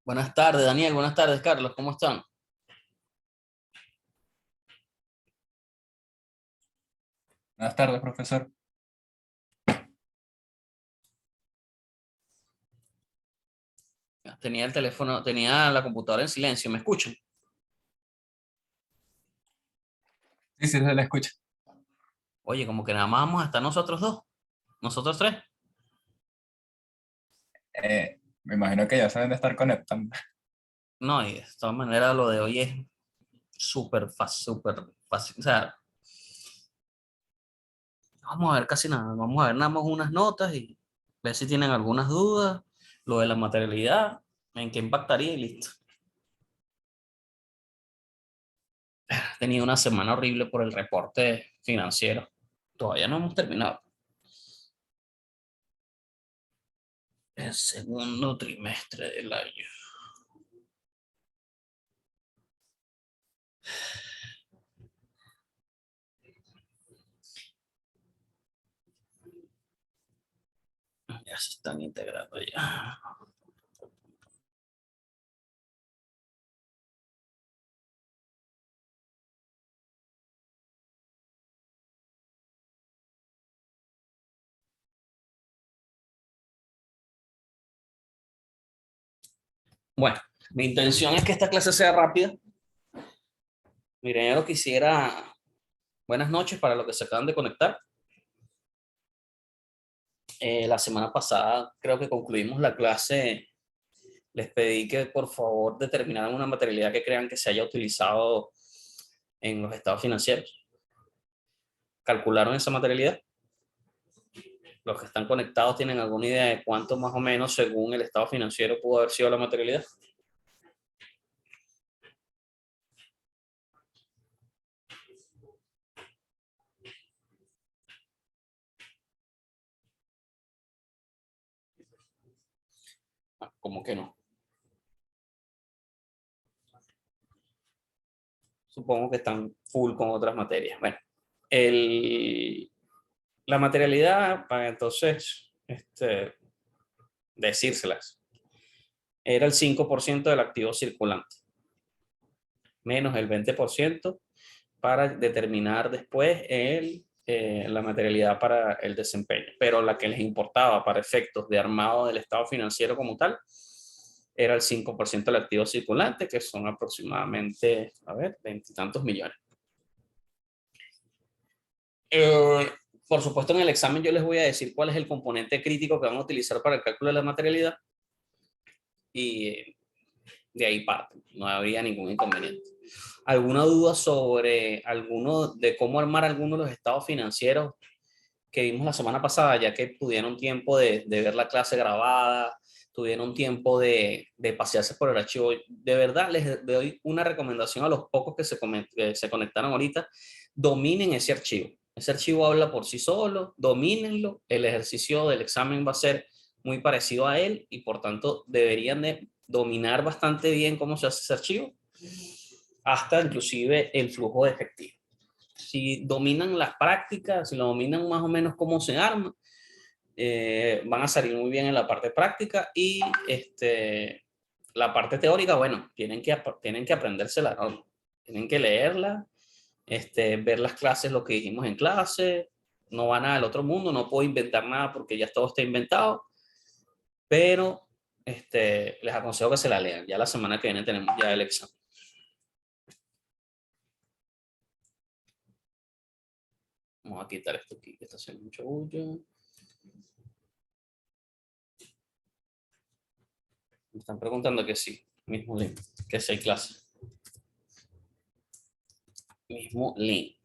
Buenas tardes, Daniel. Buenas tardes, Carlos. ¿Cómo están? Buenas tardes, profesor. Tenía el teléfono, tenía la computadora en silencio. ¿Me escuchan? Sí, sí, se la escucha. Oye, como que nada más vamos a estar nosotros dos, nosotros tres. Me imagino que ya saben de estar conectando. No, y de todas maneras lo de hoy es súper fácil, súper fácil. O sea, no vamos a ver casi nada. Vamos a ver nada más unas notas y ver si tienen algunas dudas. Lo de la materialidad, en qué impactaría y listo. He tenido una semana horrible por el reporte financiero. Todavía no hemos terminado. El segundo trimestre del año. Ya se están integrando ya. Bueno, mi intención es que esta clase sea rápida. Miren, yo quisiera, buenas noches para los que se acaban de conectar. La semana pasada creo que concluimos la clase. Les pedí que por favor determinaran una materialidad que crean que se haya utilizado en los estados financieros. ¿Calcularon esa materialidad? Los que están conectados tienen alguna idea de cuánto más o menos según el estado financiero pudo haber sido la materialidad. ¿Cómo que no? Supongo que están full con otras materias. Bueno, el, la materialidad, para entonces decírselas, era el 5% del activo circulante, menos el 20% para determinar después la materialidad para el desempeño. Pero la que les importaba para efectos de armado del estado financiero como tal, era el 5% del activo circulante, que son aproximadamente, a ver, veintitantos millones. Eh, por supuesto, en el examen yo les voy a decir cuál es el componente crítico que van a utilizar para el cálculo de la materialidad y de ahí parte, no habría ningún inconveniente. ¿Alguna duda sobre alguno de cómo armar alguno de los estados financieros que vimos la semana pasada, ya que tuvieron tiempo de ver la clase grabada, tuvieron tiempo de pasearse por el archivo? De verdad, les doy una recomendación a los pocos que se conectaron ahorita: dominen ese archivo. Ese archivo habla por sí solo, domínenlo. El ejercicio del examen va a ser muy parecido a él y por tanto deberían de dominar bastante bien cómo se hace ese archivo, hasta inclusive el flujo de efectivo. Si dominan las prácticas, si lo dominan más o menos cómo se arma, van a salir muy bien en la parte práctica y la parte teórica, bueno, tienen que aprendérsela, ¿no? Tienen que leerla, ver las clases, lo que dijimos en clase. No va nada del otro mundo, no puedo inventar nada porque ya todo está inventado, pero les aconsejo que se la lean. Ya la semana que viene tenemos ya el examen. Vamos a quitar esto aquí, que está haciendo mucho bullo. Me están preguntando que sí, mismo link, que sí hay clase. Mismo link.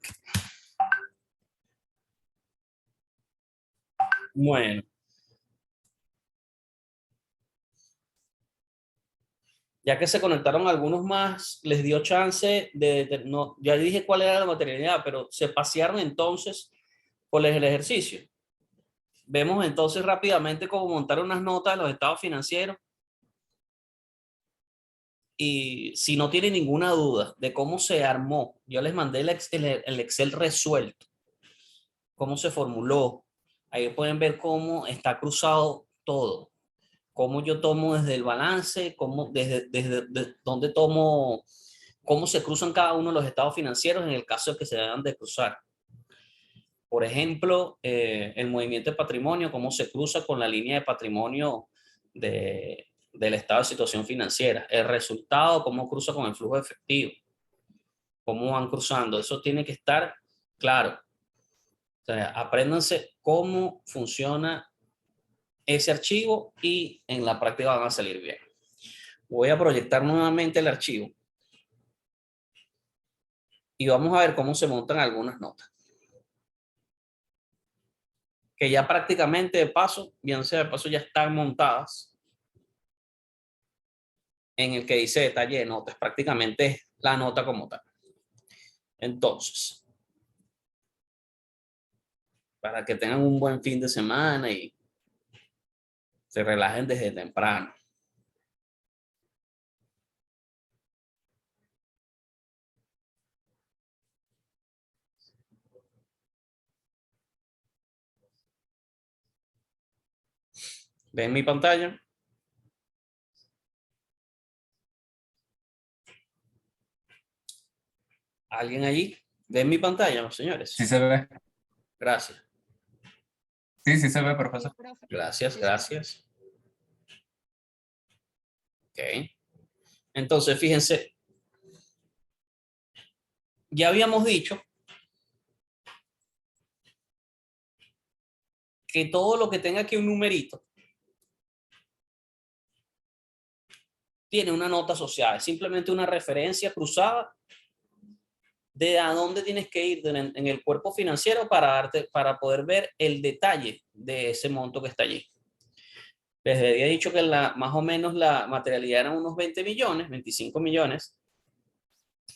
Bueno, ya que se conectaron algunos más, les dio chance no, ya dije cuál era la materialidad, pero se pasearon entonces por el ejercicio. Vemos entonces rápidamente cómo montar unas notas de los estados financieros, y si no tienen ninguna duda de cómo se armó, yo les mandé el Excel resuelto, cómo se formuló. Ahí pueden ver cómo está cruzado todo, cómo yo tomo desde el balance, cómo, desde dónde tomo, cómo se cruzan cada uno de los estados financieros en el caso de que se deban de cruzar. Por ejemplo, el movimiento de patrimonio, cómo se cruza con la línea de patrimonio del estado de situación financiera. El resultado, cómo cruza con el flujo de efectivo. Cómo van cruzando. Eso tiene que estar claro. O sea, apréndanse cómo funciona ese archivo y en la práctica van a salir bien. Voy a proyectar nuevamente el archivo y vamos a ver cómo se montan algunas notas. Que ya prácticamente de paso, bien sea de paso, ya están montadas en el que dice detalle de notas. Prácticamente es la nota como tal. Entonces, para que tengan un buen fin de semana y se relajen desde temprano. ¿Ven mi pantalla? ¿Alguien allí? ¿Ven mi pantalla, señores? Sí se ve. Gracias. Sí, sí se ve, profesor. Gracias, gracias. Ok. Entonces, fíjense, ya habíamos dicho que todo lo que tenga aquí un numerito tiene una nota asociada. Es simplemente una referencia cruzada de a dónde tienes que ir en el cuerpo financiero para poder ver el detalle de ese monto que está allí. Les había dicho que más o menos la materialidad eran unos 20 millones, 25 millones.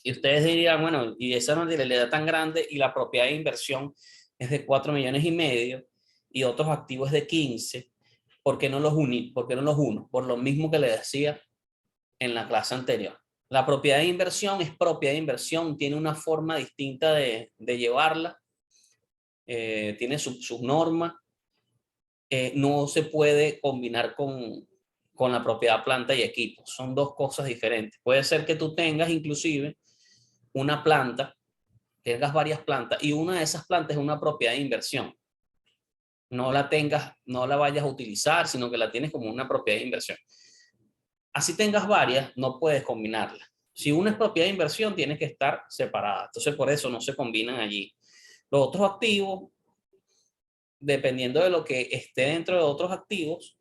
Y ustedes dirían, bueno, y esa materialidad tan grande y la propiedad de inversión es de 4 millones y medio y otros activos de 15, ¿por qué no los uní? ¿Por qué no los uno? Por lo mismo que les decía en la clase anterior. La propiedad de inversión es propiedad de inversión, tiene una forma distinta de llevarla, tiene sus normas, no se puede combinar con la propiedad planta y equipo, son dos cosas diferentes. Puede ser que tú tengas inclusive una planta, tengas varias plantas y una de esas plantas es una propiedad de inversión. No la tengas, no la vayas a utilizar, sino que la tienes como una propiedad de inversión. Así tengas varias, no puedes combinarlas. Si una es propiedad de inversión, tiene que estar separada. Entonces, por eso no se combinan allí. Los otros activos, dependiendo de lo que esté dentro de otros activos,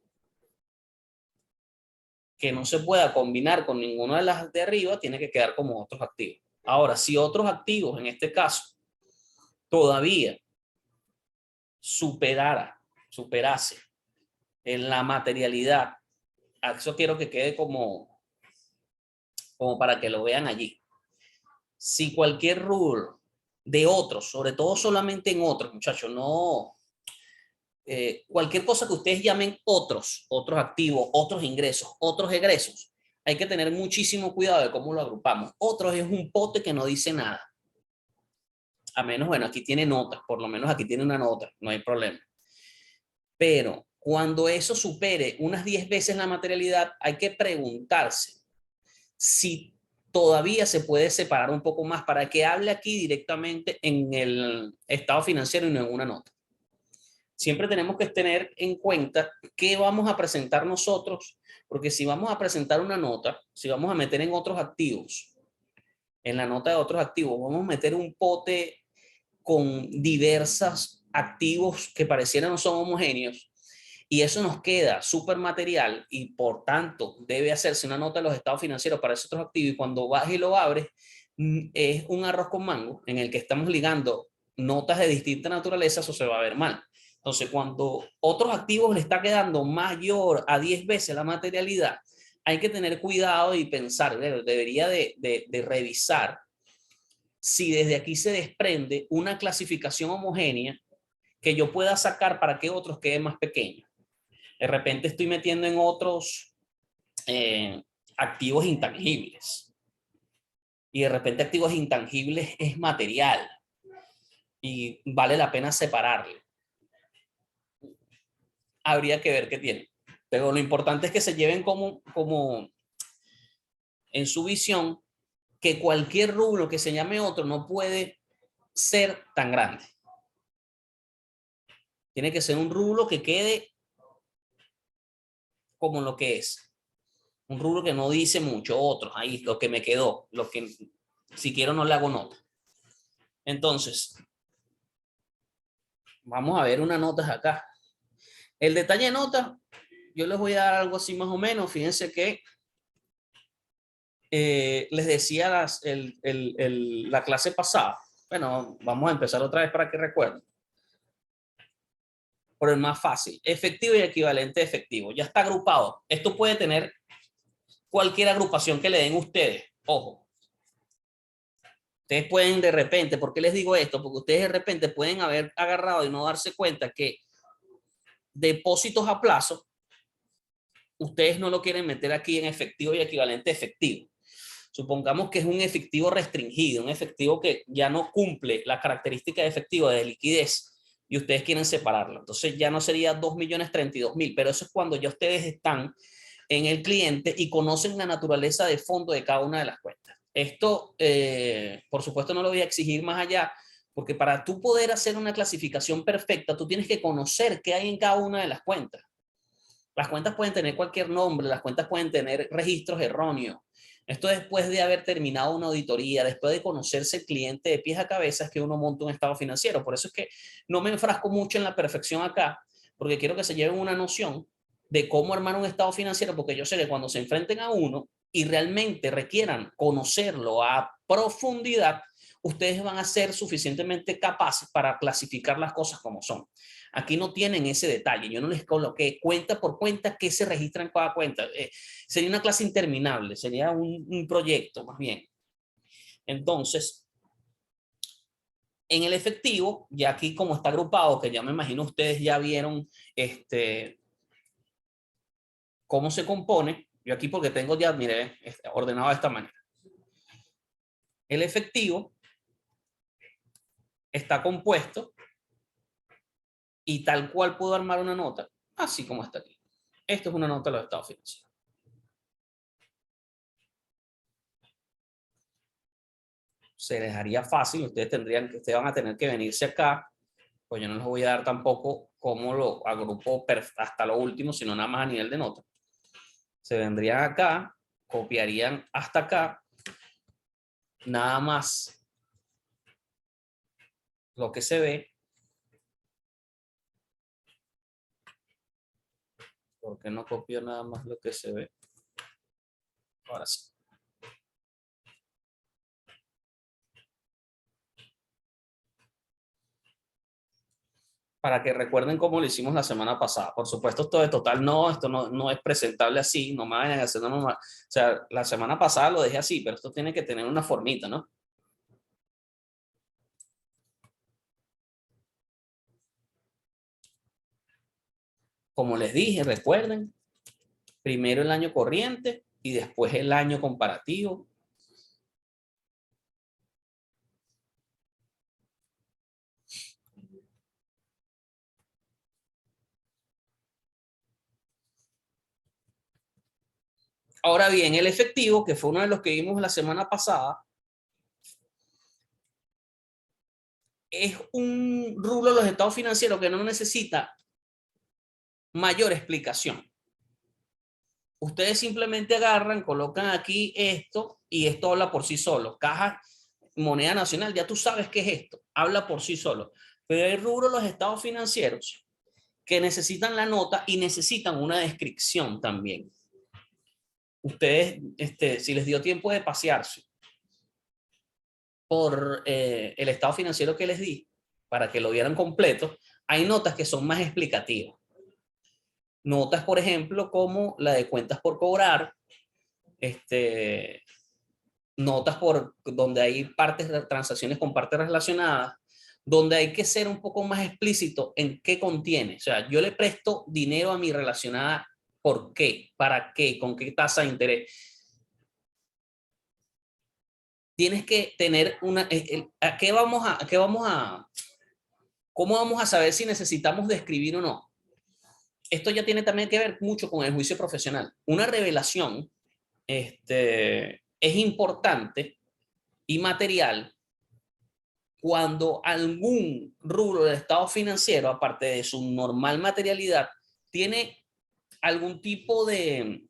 que no se pueda combinar con ninguna de las de arriba, tiene que quedar como otros activos. Ahora, si otros activos, en este caso, todavía superase en la materialidad, eso quiero que quede como para que lo vean allí. Si cualquier rubro de otros, sobre todo solamente en otros, muchachos, no, cualquier cosa que ustedes llamen otros activos, otros ingresos, otros egresos, hay que tener muchísimo cuidado de cómo lo agrupamos. Otros es un pote que no dice nada. A menos, bueno, aquí tiene notas, por lo menos aquí tiene una nota, no hay problema. Pero cuando eso supere unas 10 veces la materialidad, hay que preguntarse si todavía se puede separar un poco más para que hable aquí directamente en el estado financiero y no en una nota. Siempre tenemos que tener en cuenta qué vamos a presentar nosotros, porque si vamos a presentar una nota, si vamos a meter en otros activos, en la nota de otros activos, vamos a meter un pote con diversos activos que parecieran no son homogéneos, y eso nos queda súper material y por tanto debe hacerse una nota de los estados financieros para esos otros activos, y cuando vas y lo abres es un arroz con mango en el que estamos ligando notas de distinta naturaleza, eso se va a ver mal. Entonces, cuando otros activos le está quedando mayor a 10 veces la materialidad, hay que tener cuidado y pensar, debería de revisar si desde aquí se desprende una clasificación homogénea que yo pueda sacar para que otros queden más pequeños. De repente estoy metiendo en otros activos intangibles. Y de repente activos intangibles es material. Y vale la pena separarle. Habría que ver qué tiene. Pero lo importante es que se lleven como en su visión que cualquier rubro que se llame otro no puede ser tan grande. Tiene que ser un rubro que quede como lo que es. Un rubro que no dice mucho, otros, ahí lo que me quedó, lo que si quiero no le hago nota. Entonces, vamos a ver unas notas acá. El detalle de notas, yo les voy a dar algo así más o menos. Fíjense que les decía la clase pasada. Bueno, vamos a empezar otra vez para que recuerden. Por el más fácil, efectivo y equivalente efectivo. Ya está agrupado. Esto puede tener cualquier agrupación que le den ustedes. Ojo. Ustedes pueden de repente, ¿por qué les digo esto? Porque ustedes de repente pueden haber agarrado y no darse cuenta que depósitos a plazo, ustedes no lo quieren meter aquí en efectivo y equivalente efectivo. Supongamos que es un efectivo restringido, un efectivo que ya no cumple la característica de efectivo de liquidez y ustedes quieren separarlo. Entonces ya no sería 2.032.000, pero eso es cuando ya ustedes están en el cliente y conocen la naturaleza de fondo de cada una de las cuentas. Esto, por supuesto, no lo voy a exigir más allá, porque para tú poder hacer una clasificación perfecta, tú tienes que conocer qué hay en cada una de las cuentas. Las cuentas pueden tener cualquier nombre, las cuentas pueden tener registros erróneos. Esto después de haber terminado una auditoría, después de conocerse el cliente de pies a cabeza, es que uno monta un estado financiero. Por eso es que no me enfrasco mucho en la perfección acá, porque quiero que se lleven una noción de cómo armar un estado financiero, porque yo sé que cuando se enfrenten a uno y realmente requieran conocerlo a profundidad, ustedes van a ser suficientemente capaces para clasificar las cosas como son. Aquí no tienen ese detalle. Yo no les coloqué cuenta por cuenta qué se registra en cada cuenta. Sería una clase interminable, sería un proyecto más bien. Entonces, en el efectivo, ya aquí como está agrupado, que ya me imagino ustedes ya vieron cómo se compone. Yo aquí porque tengo ya, mire, ordenado de esta manera. El efectivo está compuesto y tal cual puedo armar una nota, así como está aquí. Esto es una nota de los estados financieros. Se les haría fácil, ustedes van a tener que venirse acá, pues yo no les voy a dar tampoco cómo lo agrupo hasta lo último, sino nada más a nivel de nota. Se vendrían acá, copiarían hasta acá, nada más lo que se ve. ¿Por qué no copio nada más lo que se ve? Ahora sí. Para que recuerden cómo lo hicimos la semana pasada. Por supuesto, esto de total no, esto no es presentable así, no me vayan a hacer normal. O sea, la semana pasada lo dejé así, pero esto tiene que tener una formita, ¿no? Como les dije, recuerden, primero el año corriente y después el año comparativo. Ahora bien, el efectivo, que fue uno de los que vimos la semana pasada, es un rubro de los estados financieros que no necesita mayor explicación. Ustedes simplemente agarran, colocan aquí esto y esto habla por sí solo. Caja, moneda nacional, ya tú sabes qué es esto, habla por sí solo. Pero hay rubro de los estados financieros que necesitan la nota y necesitan una descripción también. Ustedes, si les dio tiempo de pasearse por el estado financiero que les di, para que lo vieran completo, hay notas que son más explicativas. Notas, por ejemplo, como la de cuentas por cobrar, notas por donde hay partes de transacciones con partes relacionadas, donde hay que ser un poco más explícito en qué contiene. O sea, yo le presto dinero a mi relacionada, ¿por qué? ¿Para qué? ¿Con qué tasa de interés? Tienes que tener una... ¿Cómo vamos a saber si necesitamos describir o no? esto ya tiene también que ver mucho con el juicio profesional. Una revelación es importante y material cuando algún rubro del estado financiero, aparte de su normal materialidad, tiene algún tipo de,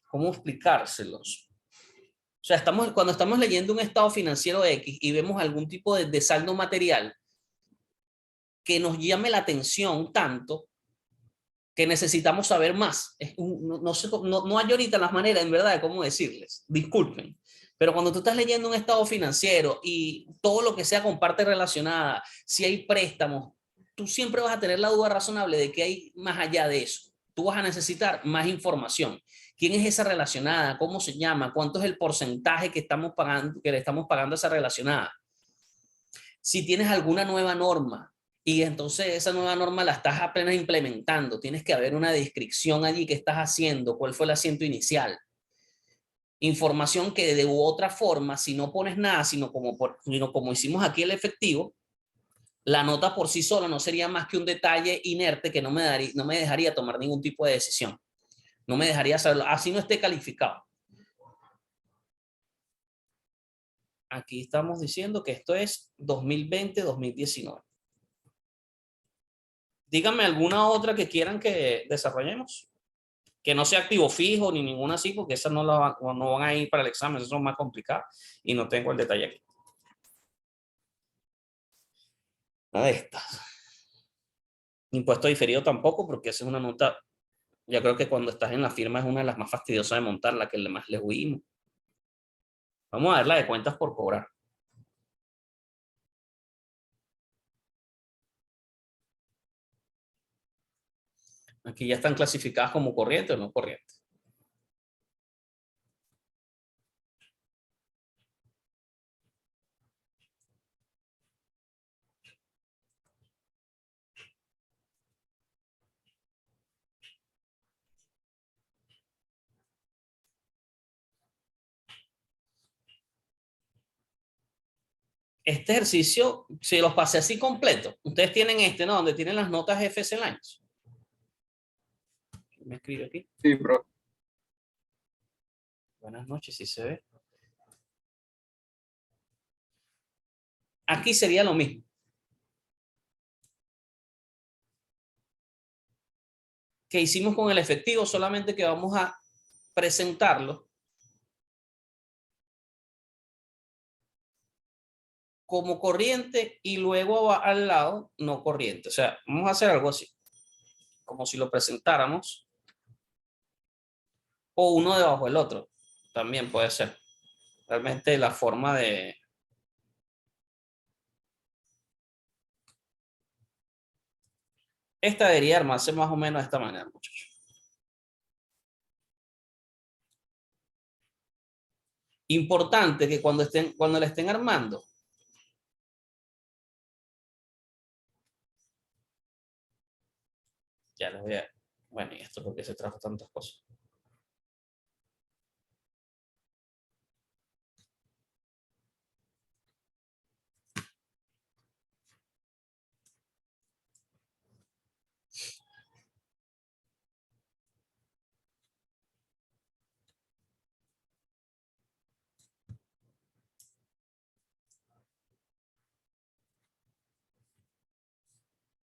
¿cómo explicárselos? O sea, cuando estamos leyendo un estado financiero X y vemos algún tipo de saldo material que nos llame la atención tanto que necesitamos saber más. No, sé, no hay ahorita las maneras, en verdad, de cómo decirles. Disculpen. Pero cuando tú estás leyendo un estado financiero y todo lo que sea con parte relacionada, si hay préstamos, tú siempre vas a tener la duda razonable de que hay más allá de eso. Tú vas a necesitar más información. ¿Quién es esa relacionada? ¿Cómo se llama? ¿Cuánto es el porcentaje que estamos pagando, que le estamos pagando a esa relacionada? Si tienes alguna nueva norma y entonces esa nueva norma la estás apenas implementando, tienes que haber una descripción allí que estás haciendo, cuál fue el asiento inicial. Información que de otra forma, si no pones nada, sino como hicimos aquí el efectivo, la nota por sí sola no sería más que un detalle inerte que no me dejaría tomar ningún tipo de decisión. No me dejaría saberlo, así no esté calificado. Aquí estamos diciendo que esto es 2020-2019. Díganme alguna otra que quieran que desarrollemos. Que no sea activo fijo ni ninguna así, porque esas no van a ir para el examen, esas son más complicadas y no tengo el detalle aquí. Una de estas. Impuesto diferido tampoco, porque esa es una nota, ya creo que cuando estás en la firma es una de las más fastidiosas de montar, la que más le huimos. Vamos a ver la de cuentas por cobrar. Aquí ya están clasificadas como corriente o no corriente. Este ejercicio, si los pasé así completo, ustedes tienen ¿no? Donde tienen las notas FC Lines. Me escribe aquí. Sí, bro. Buenas noches, si se ve. Aquí sería lo mismo. Que hicimos con el efectivo, solamente que vamos a presentarlo como corriente y luego al lado no corriente. O sea, vamos a hacer algo así, como si lo presentáramos o uno debajo del otro. También puede ser. Realmente la forma de... Esta debería armarse más o menos de esta manera, muchachos. Importante que cuando la estén armando, ya les voy a... Bueno, y esto porque se trajo tantas cosas.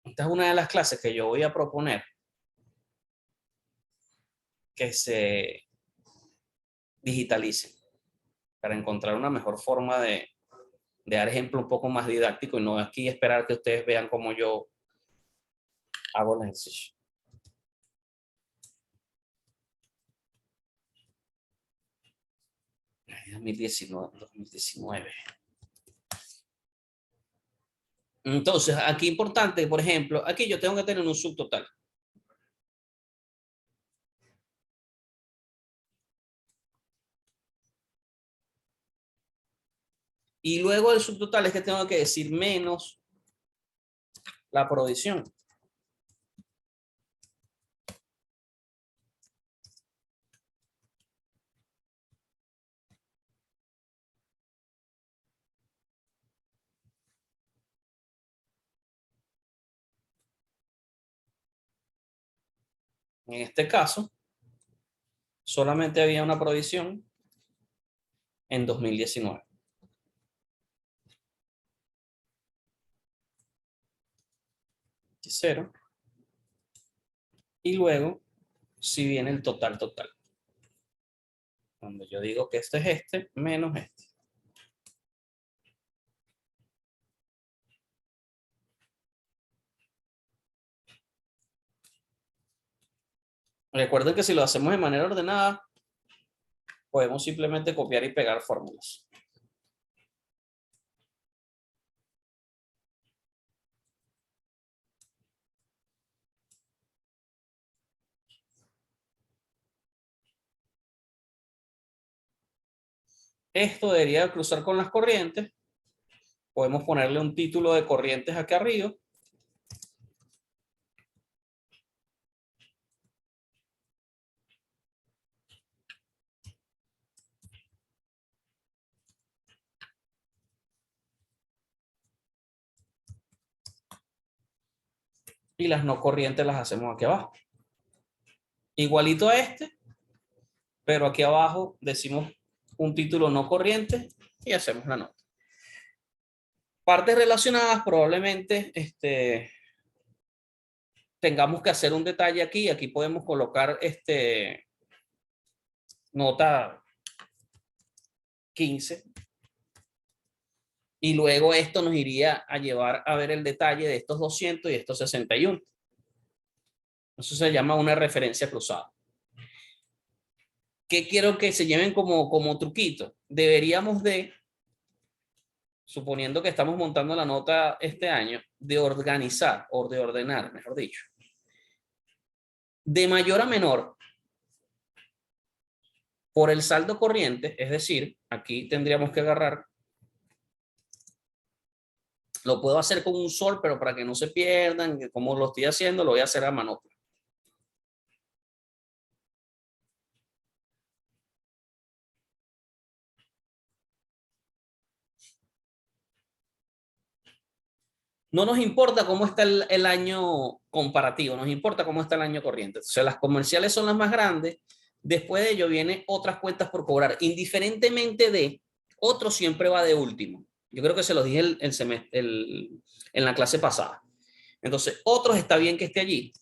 Esta es una de las clases que yo voy a proponer que se digitalicen para encontrar una mejor forma de dar ejemplo un poco más didáctico y no aquí esperar que ustedes vean cómo yo hago el ejercicio. Ay, 2019. Entonces, aquí importante, por ejemplo, aquí yo tengo que tener un subtotal. Y luego el subtotal es que tengo que decir menos la provisión. En este caso, solamente había una provisión en 2019. Cero. Y luego, si viene el total. Cuando yo digo que este es este, menos este. Recuerden que si lo hacemos de manera ordenada, podemos simplemente copiar y pegar fórmulas. Esto debería cruzar con las corrientes. Podemos ponerle un título de corrientes aquí arriba. Y las no corrientes las hacemos aquí abajo. Igualito a este, pero aquí abajo decimos un título no corriente y hacemos la nota. Partes relacionadas, probablemente tengamos que hacer un detalle aquí. Aquí podemos colocar nota 15. Y luego esto nos iría a llevar a ver el detalle de estos 200 y estos 61. Eso se llama una referencia cruzada. ¿Qué quiero que se lleven como truquito? Deberíamos de, suponiendo que estamos montando la nota este año, de organizar o de ordenar, mejor dicho, de mayor a menor por el saldo corriente, es decir, aquí tendríamos que agarrar, lo puedo hacer con un sol, pero para que no se pierdan, como lo estoy haciendo, lo voy a hacer a manopla. No nos importa cómo está el año comparativo, nos importa cómo está el año corriente. O sea, las comerciales son las más grandes. Después de ello vienen otras cuentas por cobrar. Indiferentemente de, otro siempre va de último. Yo creo que se los dije en la clase pasada. Entonces, otros está bien que esté allí.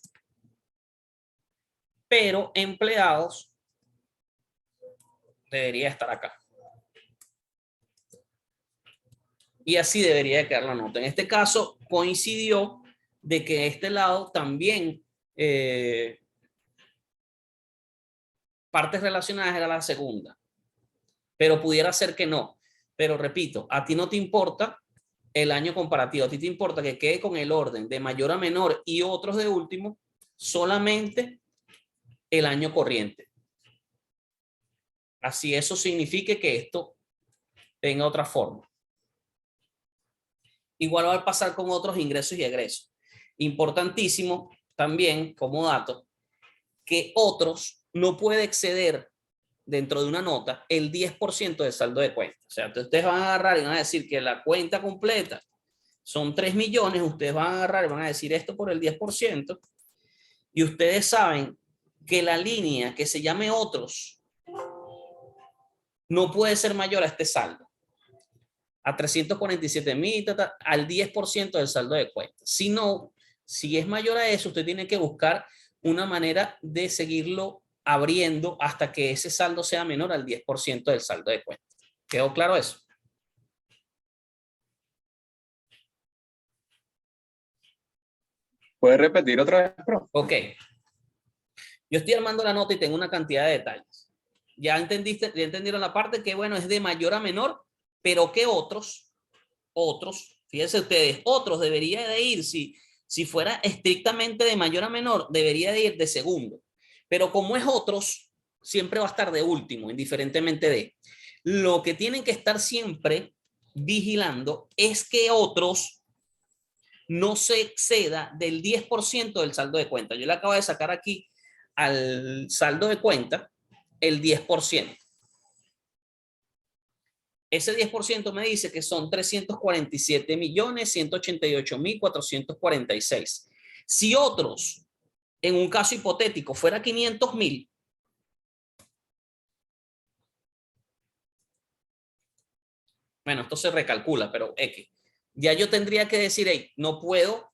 Pero empleados debería estar acá. Y así debería de quedar la nota. En este caso coincidió de que este lado también partes relacionadas era la segunda, pero pudiera ser que no. Pero repito, a ti no te importa el año comparativo, a ti te importa que quede con el orden de mayor a menor y otros de último, solamente el año corriente. Así eso signifique que esto tenga otra forma. Igual va a pasar con otros ingresos y egresos. Importantísimo también como dato que otros no puede exceder dentro de una nota el 10% del saldo de cuenta. O sea, ustedes van a agarrar y van a decir que la cuenta completa son 3 millones, ustedes van a agarrar y van a decir esto por el 10%, y ustedes saben que la línea que se llame otros no puede ser mayor a este saldo. A 347,000, al 10% del saldo de cuenta. Si no, si es mayor a eso, usted tiene que buscar una manera de seguirlo abriendo hasta que ese saldo sea menor al 10% del saldo de cuenta. ¿Quedó claro eso? ¿Puedes repetir otra vez, profe? Ok. Yo estoy armando la nota y tengo una cantidad de detalles. Ya entendieron la parte que, bueno, es de mayor a menor, pero que otros, fíjense ustedes, otros debería de ir, si fuera estrictamente de mayor a menor, debería de ir de segundo. Pero como es otros, siempre va a estar de último, indiferentemente de. Lo que tienen que estar siempre vigilando es que otros no se exceda del 10% del saldo de cuenta. Yo le acabo de sacar aquí al saldo de cuenta el 10%. Ese 10% me dice que son 347.188.446. Si otros en un caso hipotético fuera 500.000, bueno, esto se recalcula, pero X, ya yo tendría que decir, hey, no puedo,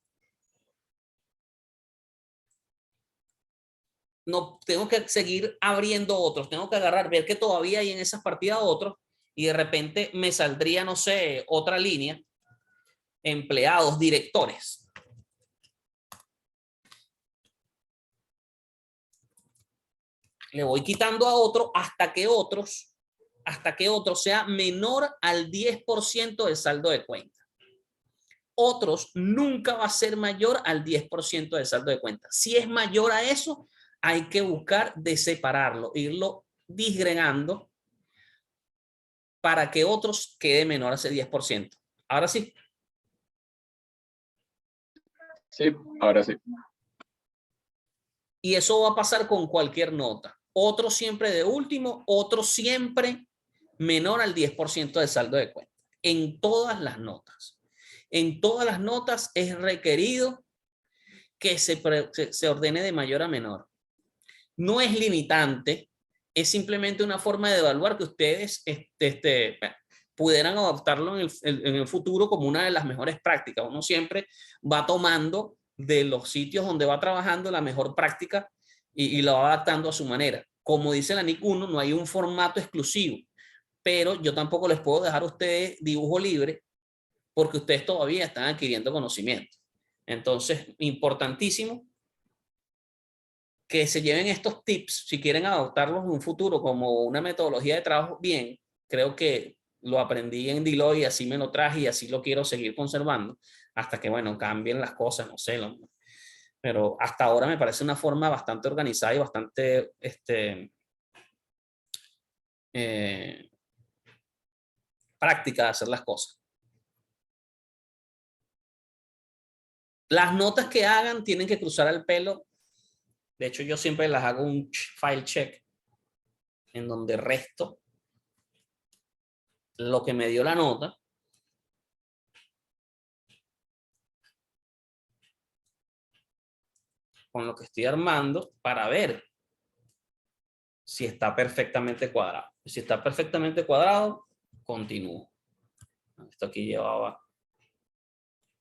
no tengo que seguir abriendo otros, tengo que agarrar, ver que todavía hay en esas partidas otros y de repente me saldría, no sé, otra línea, empleados, directores. Le voy quitando a otro hasta que otro sea menor al 10% del saldo de cuenta. Otros nunca va a ser mayor al 10% del saldo de cuenta. Si es mayor a eso, hay que buscar de separarlo, irlo disgregando para que otros quede menor a ese 10%. Ahora sí. Sí, ahora sí. Y eso va a pasar con cualquier nota. Otro siempre de último, otro siempre menor al 10% del saldo de cuenta. En todas las notas. En todas las notas es requerido que se ordene de mayor a menor. No es limitante, es simplemente una forma de evaluar que ustedes pudieran adoptarlo en el futuro como una de las mejores prácticas. Uno siempre va tomando de los sitios donde va trabajando la mejor práctica y lo va adaptando a su manera. Como dice la NIC 1, no hay un formato exclusivo, pero yo tampoco les puedo dejar a ustedes dibujo libre porque ustedes todavía están adquiriendo conocimiento. Entonces, importantísimo que se lleven estos tips, si quieren adoptarlos en un futuro como una metodología de trabajo, bien, creo que lo aprendí en Deloitte y así me lo traje y así lo quiero seguir conservando hasta que, bueno, cambien las cosas, no sé, pero hasta ahora me parece una forma bastante organizada y bastante eh, práctica de hacer las cosas. Las notas que hagan tienen que cruzar el pelo. De hecho, yo siempre las hago un file check en donde resto lo que me dio la nota con lo que estoy armando para ver si está perfectamente cuadrado. Si está perfectamente cuadrado, continúo. Esto aquí llevaba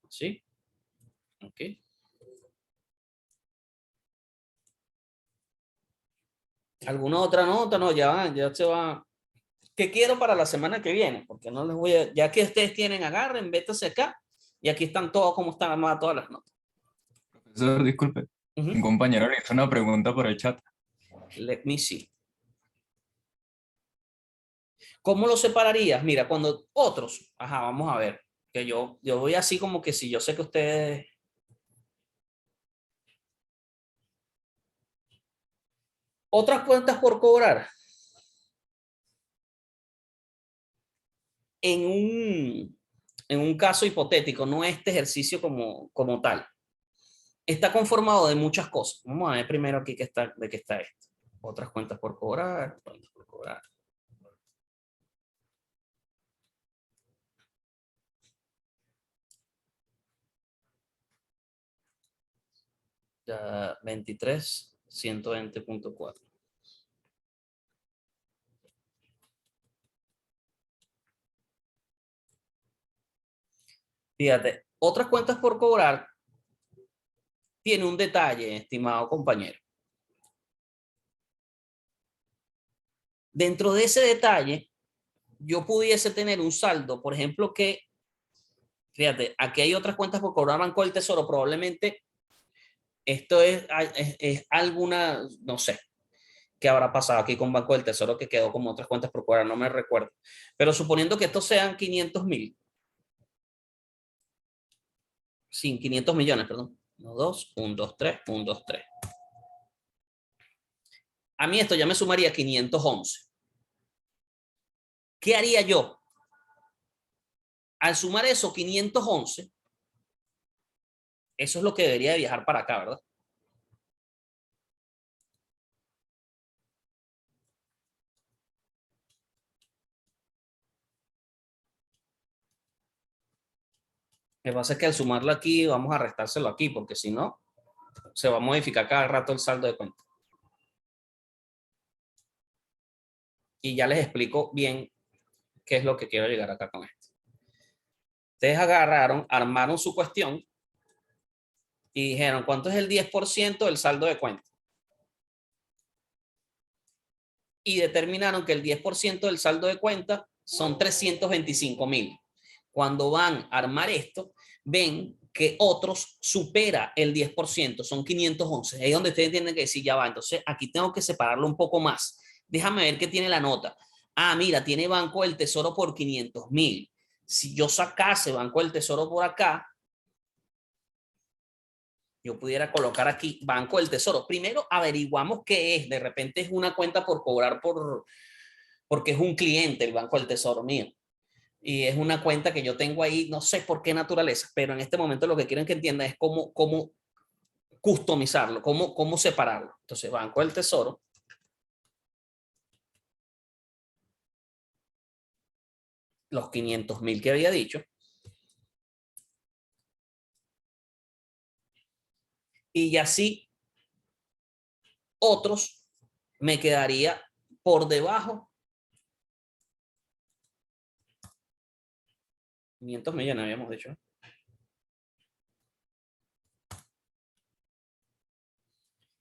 así. Ok. ¿Alguna otra nota? No, ya se va. ¿Qué quiero para la semana que viene? Porque no les voy a, ya que ustedes tienen, agarren, vétase acá y aquí están todos como están armadas todas las notas. Profesor, disculpe. Un compañero le hizo una pregunta por el chat. Let me see. ¿Cómo lo separarías? Mira, cuando otros, ajá, vamos a ver, que yo voy así como que si yo sé que ustedes, otras cuentas por cobrar en un caso hipotético, no este ejercicio como tal, está conformado de muchas cosas. Vamos a ver primero aquí de qué está esto. Otras cuentas por cobrar, cuentas por cobrar. Ya 23.120.4. Fíjate, otras cuentas por cobrar tiene un detalle, estimado compañero. Dentro de ese detalle, yo pudiese tener un saldo, por ejemplo, que, fíjate, aquí hay otras cuentas por cobrar Banco del Tesoro, probablemente esto es alguna, no sé, qué habrá pasado aquí con Banco del Tesoro que quedó como otras cuentas por cobrar, no me recuerdo. Pero suponiendo que estos sean 500.000, sin 500 millones, perdón. 1, 2, 1, 2, 3, 1, 2, 3. A mí esto ya me sumaría 511. ¿Qué haría yo? Al sumar eso, 511, eso es lo que debería de viajar para acá, ¿verdad? Lo que pasa es que al sumarlo aquí, vamos a restárselo aquí, porque si no, Se va a modificar cada rato el saldo de cuenta. Y ya les explico bien qué es lo que quiero llegar acá con esto. Ustedes agarraron, armaron su cuestión y dijeron, ¿cuánto es el 10% del saldo de cuenta? Y determinaron que el 10% del saldo de cuenta son 325.000. Cuando van a armar esto, ven que otros supera el 10%, son 511. Ahí es donde ustedes tienen que decir, ya va, entonces aquí tengo que separarlo un poco más. Déjame ver qué tiene la nota. Ah, mira, tiene Banco del Tesoro por 500.000. Si yo sacase Banco del Tesoro por acá, yo pudiera colocar aquí Banco del Tesoro. Primero averiguamos qué es. De repente es una cuenta por cobrar porque es un cliente el Banco del Tesoro mío. Y es una cuenta que yo tengo ahí, no sé por qué naturaleza, pero en este momento lo que quieren que entiendan es cómo customizarlo, cómo separarlo. Entonces, Banco del Tesoro. Los 500.000 que había dicho. Y así otros me quedaría por debajo. 500 millones habíamos dicho.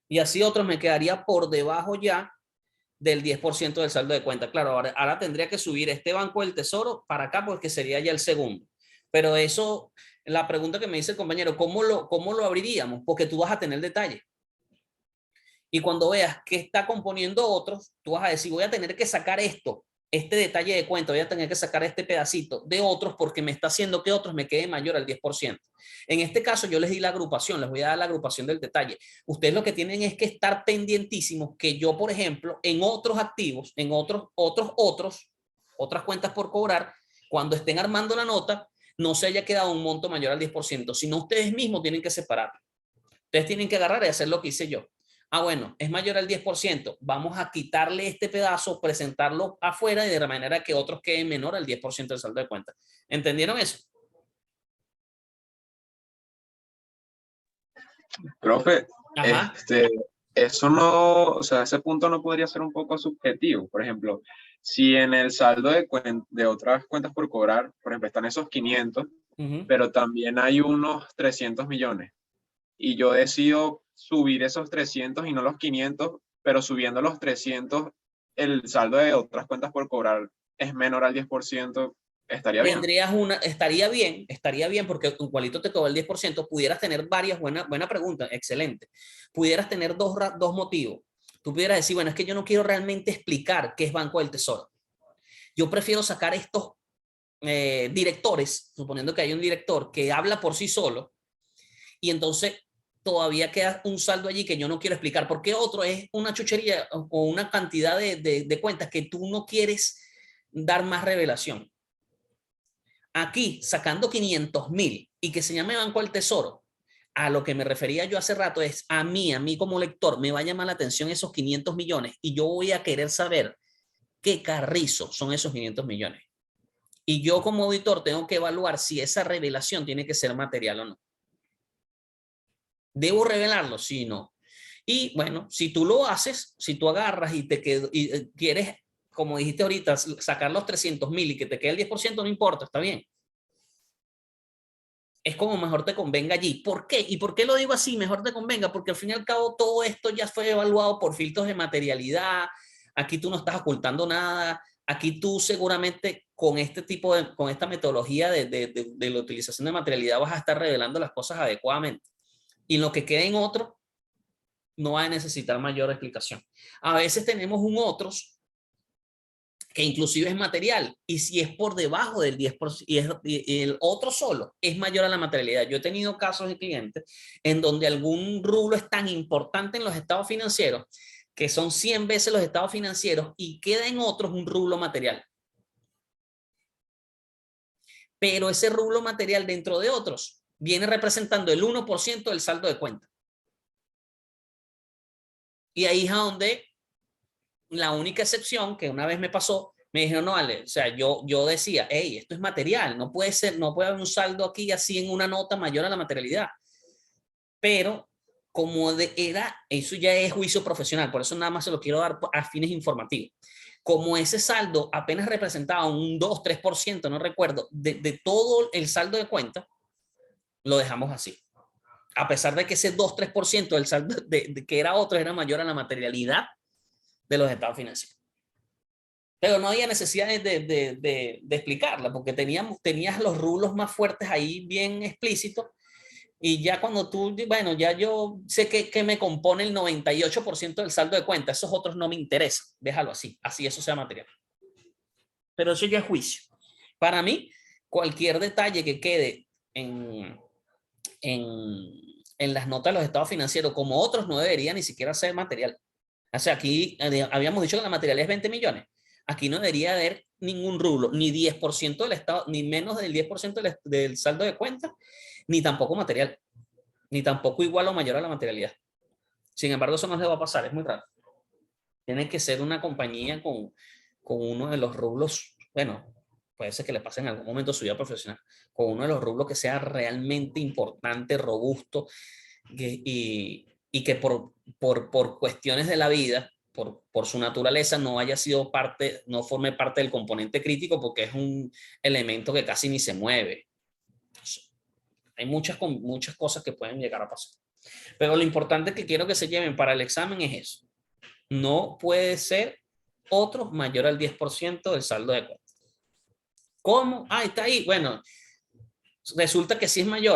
Y así otros me quedaría por debajo ya del 10% del saldo de cuenta. Claro, ahora tendría que subir este Banco del Tesoro para acá porque sería ya el segundo. Pero eso, la pregunta que me dice el compañero, ¿cómo lo abriríamos? Porque tú vas a tener detalle. Y cuando veas que está componiendo otros, tú vas a decir, voy a tener que sacar esto, este detalle de cuenta, voy a tener que sacar este pedacito de otros porque me está haciendo que otros me quede mayor al 10%. En este caso yo les di la agrupación, les voy a dar la agrupación del detalle. Ustedes lo que tienen es que estar pendientísimos que yo, por ejemplo, en otros activos, en otras cuentas por cobrar, cuando estén armando la nota, no se haya quedado un monto mayor al 10%, sino ustedes mismos tienen que separarlo. Ustedes tienen que agarrar y hacer lo que hice yo. Ah, bueno, es mayor al 10%. Vamos a quitarle este pedazo, presentarlo afuera y de manera que otros queden menor al 10% del saldo de cuenta. ¿Entendieron eso? Profe, eso no, o sea, ese punto no podría ser un poco subjetivo. Por ejemplo, si en el saldo de otras cuentas por cobrar, por ejemplo, están esos 500, pero también hay unos 300 millones. Y yo decido subir esos 300 y no los 500, pero subiendo los 300, el saldo de otras cuentas por cobrar es menor al 10%, estaría bien. Estaría bien porque igualito te cobra el 10%, pudieras tener varias, buena pregunta, excelente. Pudieras tener dos motivos. Tú pudieras decir, bueno, es que yo no quiero realmente explicar qué es Banco del Tesoro. Yo prefiero sacar estos directores, suponiendo que hay un director que habla por sí solo, y entonces todavía queda un saldo allí que yo no quiero explicar, porque otro es una chuchería o una cantidad de cuentas que tú no quieres dar más revelación. Aquí, sacando 500.000 y que se llame Banco del Tesoro, a lo que me refería yo hace rato es a mí como lector, me va a llamar la atención esos 500 millones y yo voy a querer saber qué carrizo son esos 500 millones. Y yo como auditor tengo que evaluar si esa revelación tiene que ser material o no. ¿Debo revelarlo? Sí, no. Y bueno, si tú lo haces, si tú agarras y quieres, como dijiste ahorita, sacar los 300.000 y que te quede el 10%, no importa, está bien. Es como mejor te convenga allí. ¿Por qué? ¿Y por qué lo digo así? Mejor te convenga, porque al fin y al cabo todo esto ya fue evaluado por filtros de materialidad. Aquí tú no estás ocultando nada. Aquí tú seguramente con con esta metodología de la utilización de materialidad vas a estar revelando las cosas adecuadamente. Y lo que quede en otro no va a necesitar mayor explicación. A veces tenemos un otros que inclusive es material, y si es por debajo del 10% y el otro solo es mayor a la materialidad. Yo he tenido casos de clientes en donde algún rublo es tan importante en los estados financieros que son 100 veces los estados financieros y queda en otros un rublo material. Pero ese rublo material dentro de otros viene representando el 1% del saldo de cuenta. Y ahí es a donde la única excepción que una vez me pasó, me dijeron, no, Ale, o sea, yo decía, hey, esto es material, no puede haber un saldo aquí así en una nota mayor a la materialidad. Pero eso ya es juicio profesional, por eso nada más se lo quiero dar a fines informativos. Como ese saldo apenas representaba un 2-3%, no recuerdo, de todo el saldo de cuenta, lo dejamos así. A pesar de que ese 2-3% del saldo que era otro era mayor a la materialidad de los estados financieros. Pero no había necesidad de explicarla, porque tenías los rublos más fuertes ahí bien explícitos. Y ya cuando bueno, ya yo sé que me compone el 98% del saldo de cuenta, esos otros no me interesan, déjalo así eso sea material. Pero eso ya es juicio. Para mí, cualquier detalle que quede en las notas de los estados financieros, como otros, no debería ni siquiera ser material. O sea, aquí habíamos dicho que la materialidad es 20 millones. Aquí no debería haber ningún rublo, ni 10% del estado, ni menos del 10% del saldo de cuenta, ni tampoco material, ni tampoco igual o mayor a la materialidad. Sin embargo, eso no les va a pasar, es muy raro. Tiene que ser una compañía con uno de los rublos, bueno, puede ser que le pase en algún momento su vida profesional, con uno de los rublos que sea realmente importante, robusto, y que por cuestiones de la vida, por su naturaleza, no haya sido no forme parte del componente crítico, porque es un elemento que casi ni se mueve. Hay muchas cosas que pueden llegar a pasar. Pero lo importante que quiero que se lleven para el examen es eso. No puede ser otro mayor al 10% del saldo de cuenta. ¿Cómo? Está ahí. Bueno, resulta que sí es mayor.